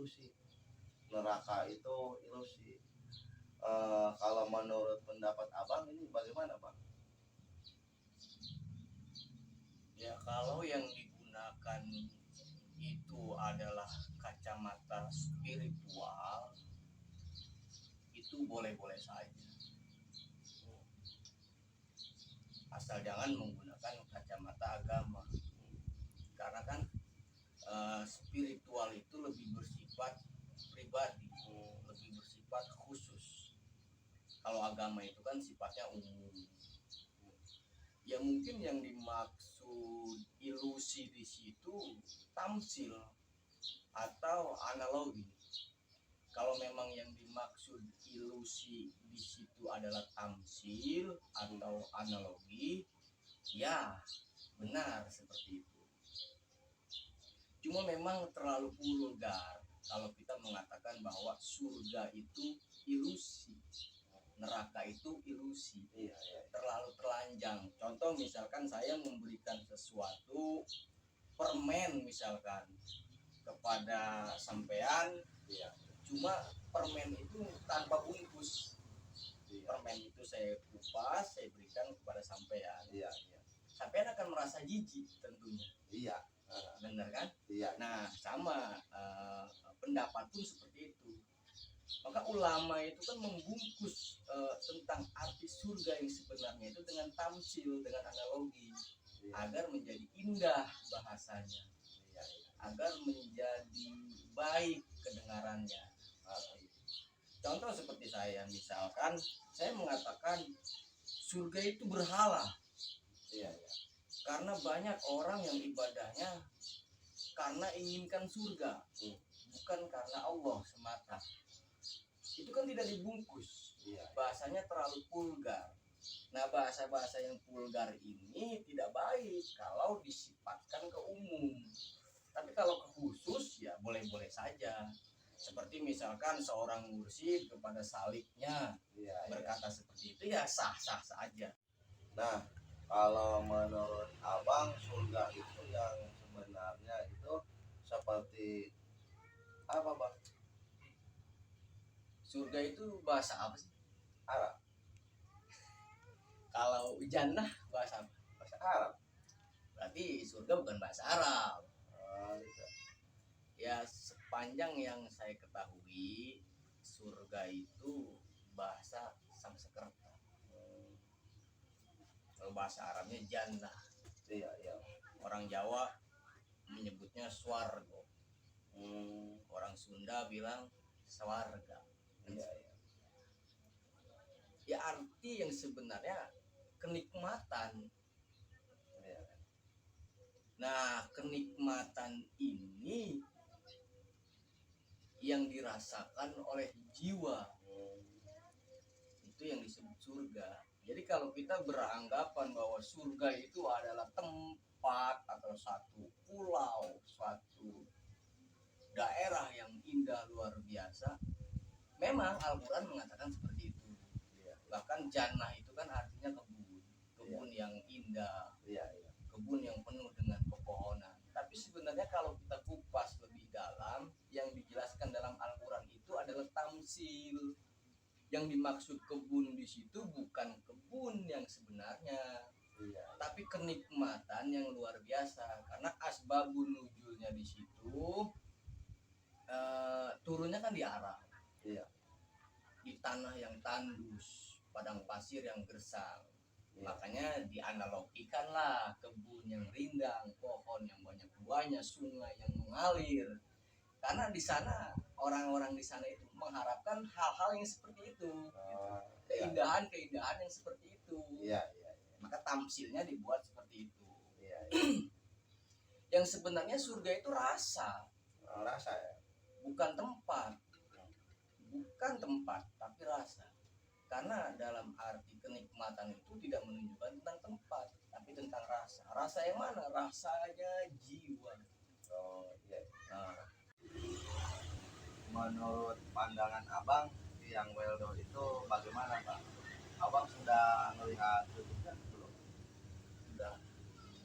ilusi, neraka itu ilusi. Kalau menurut pendapat abang ini bagaimana bang? Ya kalau yang digunakan itu adalah kacamata spiritual, itu boleh-boleh saja, asal jangan menggunakan kacamata agama. Karena kan spiritual itu lebih bersifat pribadi, lebih bersifat khusus. Kalau agama itu kan sifatnya umum. Ya mungkin yang dimaksud ilusi di situ tamsil atau analogi. Kalau memang yang dimaksud ilusi di situ adalah tamsil atau analogi, ya benar seperti itu. Cuma memang terlalu vulgar kalau kita mengatakan bahwa surga itu ilusi, neraka itu ilusi. Terlalu telanjang. Contoh misalkan saya memberikan sesuatu, permen misalkan, kepada sampean, cuma permen itu tanpa bungkus. Permen itu saya kupas, saya berikan kepada sampean. Sampean akan merasa jijik tentunya. Benar kan? Nah sama pendapat pun seperti itu. Maka ulama itu kan membungkus tentang arti surga yang sebenarnya itu dengan tamsil, dengan analogi, agar menjadi indah bahasanya, agar menjadi baik kedengarannya. Contoh seperti saya, misalkan saya mengatakan surga itu berhala, karena banyak orang yang ibadahnya karena inginkan surga, bukan karena Allah semata. Itu kan tidak dibungkus, bahasanya terlalu vulgar. Nah bahasa-bahasa yang vulgar ini tidak baik kalau disifatkan ke umum, tapi kalau ke khusus ya boleh-boleh saja. Seperti misalkan seorang mursyid kepada saliknya berkata seperti itu, ya sah-sah saja. Nah, kalau menurut abang surga itu yang sebenarnya itu seperti apa bang? Surga itu bahasa apa sih? Arab. Kalau jannah bahasa apa? Bahasa Arab. Berarti surga bukan bahasa Arab. Gitu. Ya sepanjang yang saya ketahui, surga itu bahasa Sanskerta. Kalau bahasa Arabnya jannah. Orang Jawa menyebutnya swargo. Orang Sunda bilang swarga. Ya arti yang sebenarnya kenikmatan. Nah kenikmatan ini yang dirasakan oleh jiwa, itu yang disebut surga. Jadi kalau kita beranggapan bahwa surga itu adalah tempat atau satu pulau, suatu daerah yang indah luar biasa, memang Al-Quran mengatakan seperti itu. Bahkan jannah itu kan artinya kebun yang indah, kebun yang penuh dengan pepohonan. Tapi sebenarnya kalau kita kupas lebih dalam, yang dijelaskan dalam Al-Quran itu adalah tamsil. Yang dimaksud kebun di situ bukan kebun yang sebenarnya, tapi kenikmatan yang luar biasa. Karena asbabun nuzulnya di situ turunnya kan di Arab, di tanah yang tandus, padang pasir yang gersang. Makanya dianalogikanlah kebun yang rindang, pohon yang banyak buahnya, sungai yang mengalir. Karena di sana orang-orang di sana itu mengharapkan hal-hal yang seperti itu, keindahan-keindahan yang seperti itu. Maka tamsilnya dibuat seperti itu. Yang sebenarnya surga itu rasa, bukan tempat, tapi rasa. Karena dalam arti kenikmatan itu tidak menunjukkan tentang tempat, tapi tentang rasa. Rasa yang mana? Rasanya jiwa. Nah, menurut pandangan abang yang Weldo itu bagaimana bang? Abang sudah melihat YouTube-nya belum? sudah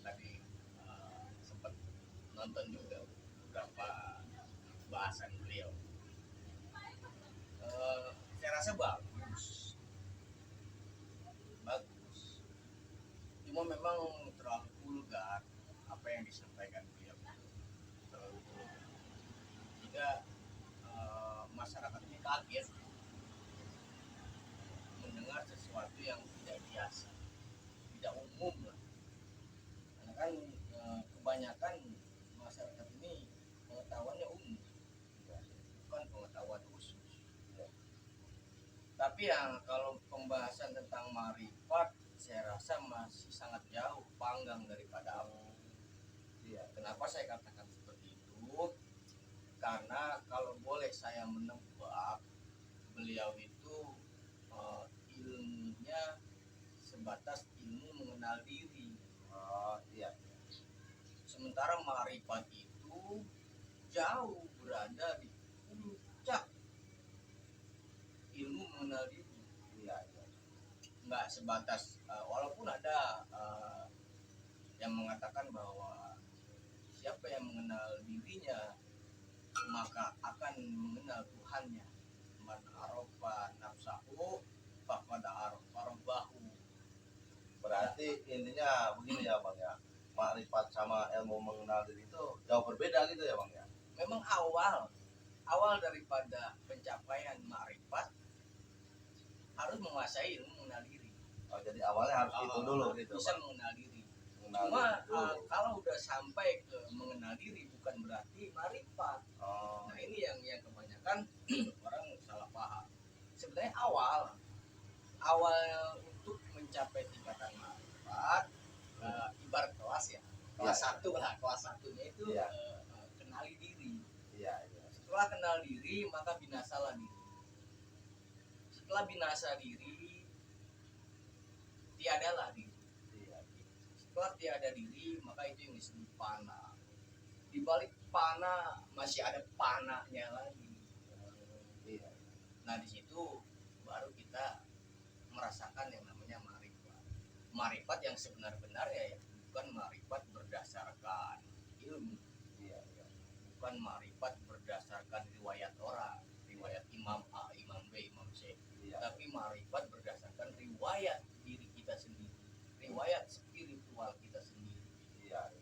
tadi sempat nonton juga beberapa bahasan beliau. Tapi yang kalau pembahasan tentang marifat saya rasa masih sangat jauh panggang daripada apa. Iya. Kenapa saya katakan seperti itu? Karena kalau boleh saya menebak, beliau itu ilmunya sebatas ilmu mengenal diri. Oh iya. Sementara marifat itu jauh berada di puncak ilmu mengenal diri. Iya, iya. Nggak sebatas walaupun ada yang mengatakan bahwa siapa yang mengenal dirinya maka akan mengenal Tuhannya. Man arafa nafsahu faqad arafa rabbahu. Berarti intinya begini ya Bang ya. Makrifat sama ilmu mengenal diri itu jauh berbeda gitu ya Bang ya. Memang awal daripada pencapaian makrifat harus menguasai ilmu mengenal diri. Oh, jadi awalnya harus itu dulu gitu. Bisa Bang. mengenal diri. Mengenal Cuma diri dulu. kalau udah sampai ke mengenal diri bukan berarti marifat. Oh, Nah ini yang kebanyakan orang salah paham. Sebenarnya awal untuk mencapai tingkatan marifat ibarat kelas ya. Kelas Iya. satu lah, kelas satunya itu Iya. kenali diri. iya, iya. Setelah kenal diri maka binasalah diri. Setelah binasa diri tiadalah diri. Iya. Setelah tiada diri maka itu yang disebut pana. Di balik pana masih ada pananya lagi. Iya. Nah di situ baru kita merasakan yang namanya marifat. Marifat yang sebenar-benarnya ya bukan marifat berdasarkan ilmu, Iya, iya. bukan marifat berdasarkan riwayat orang, riwayat Imam A, Imam B, Imam C, Iya. tapi marifat berdasarkan riwayat diri kita sendiri, riwayat spiritual kita sendiri. Iya.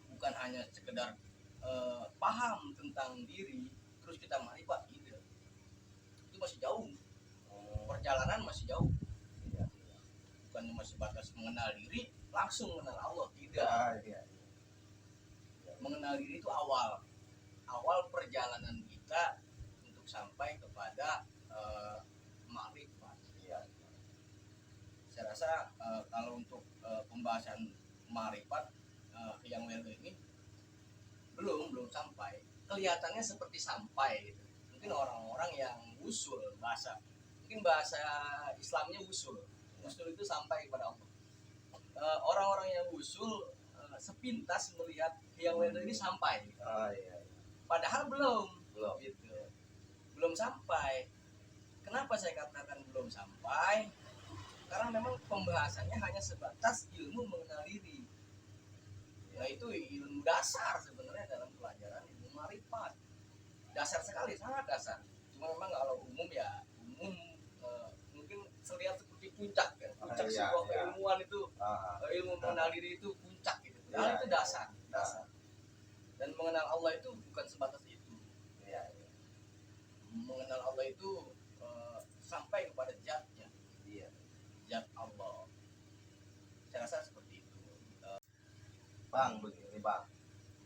Bukan hanya sekedar paham tentang diri terus kita marifat gitu. Itu masih jauh. Perjalanan masih jauh. Iya, iya. Bukan cuma sebatas mengenal diri langsung mengenal Allah, tidak. Iya, iya. Mengenal diri itu awal perjalanan kita untuk sampai kepada makrifat. Iya. Saya rasa kalau untuk pembahasan makrifat yang weldo ini belum sampai. Kelihatannya seperti sampai gitu. Mungkin orang-orang yang usul mungkin bahasa Islamnya usul itu sampai kepada Allah. Orang-orang yang usul sepintas melihat yang weldo ini sampai. Oh, iya. Padahal belum Gitu. belum sampai. Kenapa saya katakan belum sampai? Karena memang pembahasannya hanya sebatas ilmu mengenal diri. Nah itu ilmu dasar sebenarnya dalam pelajaran ilmu marifat. Dasar sekali, sangat dasar. Cuma memang kalau umum mungkin terlihat seperti puncak ya. Puncak Iya, sebuah iya. keilmuan itu ilmu mengenal diri itu puncak gitu. Padahal Iya, itu iya. dasar. Dan mengenal Allah itu bukan sebatas itu. Iya, iya. Mengenal Allah itu sampai kepada zatnya, Iya. zat Allah. Saya rasa seperti itu. Bang, begini Bang.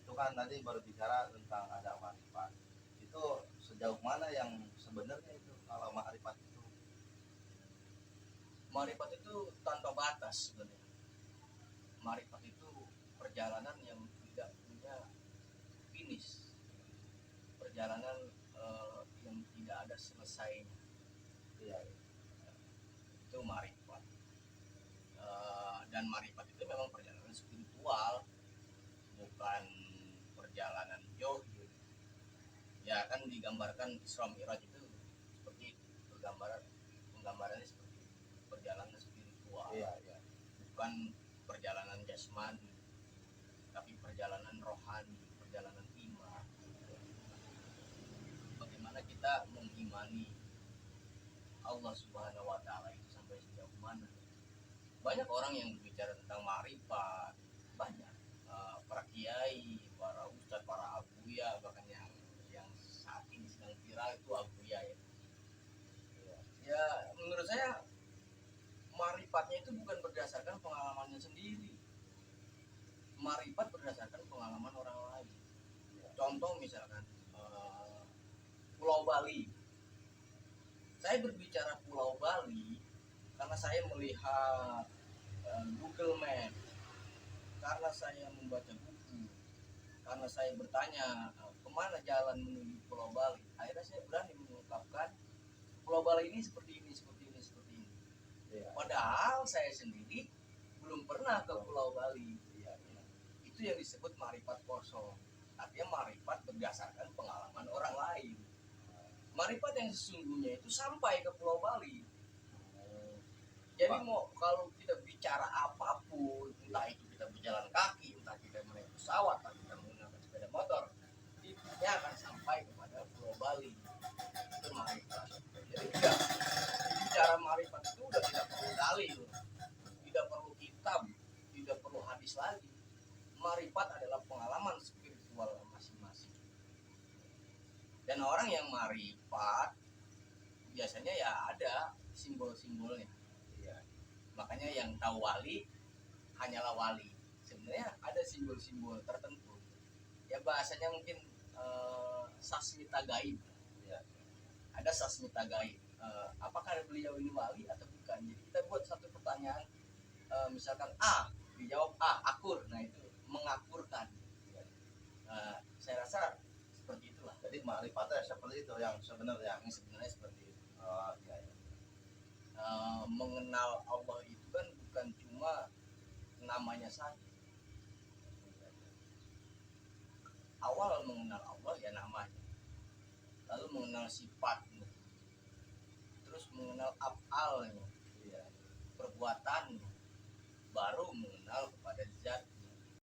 Itu kan tadi baru bicara tentang ada makrifat. Itu sejauh mana yang sebenarnya itu kalau makrifat itu? Marifat itu tanpa batas sebenarnya. Marifat itu perjalanan yang tidak punya finish, perjalanan yang tidak ada selesainya. Iya. Itu marifat. Dan marifat itu memang perjalanan spiritual, bukan perjalanan johir. Ya kan digambarkan Isra Mi'raj itu seperti penggambarannya seperti perjalanan spiritual. Iya, iya. Bukan perjalanan jasmani, tapi perjalanan rohani, perjalanan iman. Bagaimana kita mengimani Allah Subhanahu wa taala itu sampai sejauh mana? Banyak orang yang berbicara tentang marifat, banyak para kiai, para ustadz, para abuya, bahkan yang saat ini sedang viral itu abuya ya. Ya menurut saya marifatnya itu bukan berdasarkan pengalamannya sendiri. Marifat berdasarkan pengalaman orang lain. Contoh misalkan Pulau Bali. Saya berbicara Pulau Bali karena saya melihat Google Map, karena saya membaca buku, karena saya bertanya kemana jalan menuju Pulau Bali. Akhirnya saya berani mengungkapkan Pulau Bali ini seperti ini, seperti ini, seperti ini. Iya. Padahal saya sendiri belum pernah ke Pulau Bali. Iya, iya. Itu yang disebut marifat kosong. Artinya marifat berdasarkan pengalaman orang lain. Marifat yang sesungguhnya itu sampai ke Pulau Bali. Jadi mau kalau kita bicara apapun, entah itu kita berjalan kaki, entah kita naik pesawat, entah kita menggunakan sepeda motor, intinya akan sampai kepada Pulau Bali. Itu marifat. Jadi tidak bicara marifat itu udah tidak perlu dalil, tidak perlu kitab, tidak perlu hadis lagi. Marifat adalah pengalaman spiritual masing-masing. Dan orang yang marifat biasanya ya ada simbol-simbolnya. Makanya yang tahu wali hanyalah wali. Sebenarnya ada simbol-simbol tertentu. Ya bahasanya mungkin sasmita gaib. Iya. Ada sasmita gaib. Apakah beliau ini wali atau bukan? Jadi kita buat satu pertanyaan, misalkan A, dijawab A, akur. Nah itu mengakurkan. Saya rasa seperti itulah. Jadi makrifatnya seperti itu yang sebenarnya. Yang sebenarnya seperti itu. Oh, iya, iya. Mengenal Allah itu kan bukan cuma namanya saja. Awal mengenal Allah ya namanya, lalu mengenal sifatnya, terus mengenal afalnya, Iya. perbuatan,